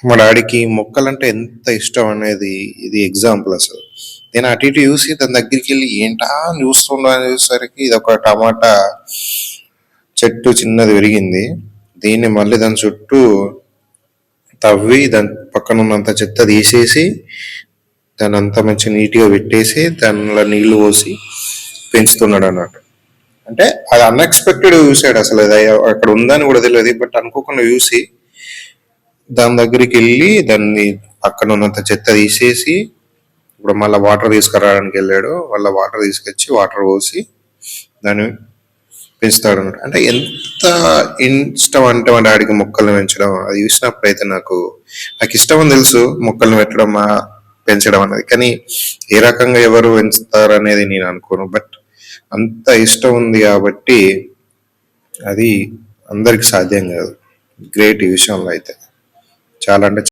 మా డాడీకి మొక్కలంటే ఎంత ఇష్టం అనేది ఇది ఎగ్జాంపుల్ అసలు. నేను అటు ఇటు చూసి దాని దగ్గరికి వెళ్ళి ఏంటా అని చూసేసరికి ఇది ఒక టమాటా చెట్టు చిన్నది పెరిగింది. దీన్ని మళ్ళీ దాని చుట్టూ తవ్వి దాని పక్కన ఉన్నంత చెత్త తీసేసి దాన్ని అంతా మంచి నీట్గా పెట్టేసి దానిలో నీళ్లు పోసి పెంచుతున్నాడు అన్నట్టు. అంటే అది అన్ఎక్స్పెక్టెడ్ చూసాడు, అసలు అది అక్కడ ఉందని కూడా తెలియదు, బట్ అనుకోకుండా చూసి దాని దగ్గరికి వెళ్ళి దాన్ని పక్కన ఉన్నంత చెత్త తీసేసి ఇప్పుడు మళ్ళీ వాటర్ తీసుకురావడానికి వెళ్ళాడు. వాళ్ళ వాటర్ తీసుకొచ్చి వాటర్ పోసి దాన్ని పెంచుతాడు అన్నమాట. అంటే ఎంత ఇష్టం అంటే మా డాడీకి మొక్కల్ని పెంచడం. అది చూసినప్పుడు అయితే నాకు ఇష్టం అని తెలుసు మొక్కల్ని పెట్టడం పెంచడం అనేది, కానీ ఏ రకంగా ఎవరు పెంచుతారు అనేది నేను అనుకోను. బట్ అంత ఇష్టం ఉంది కాబట్టి అది అందరికి సాధ్యం కాదు. గ్రేట్ ఈ విషయంలో అయితే చాలా అంటే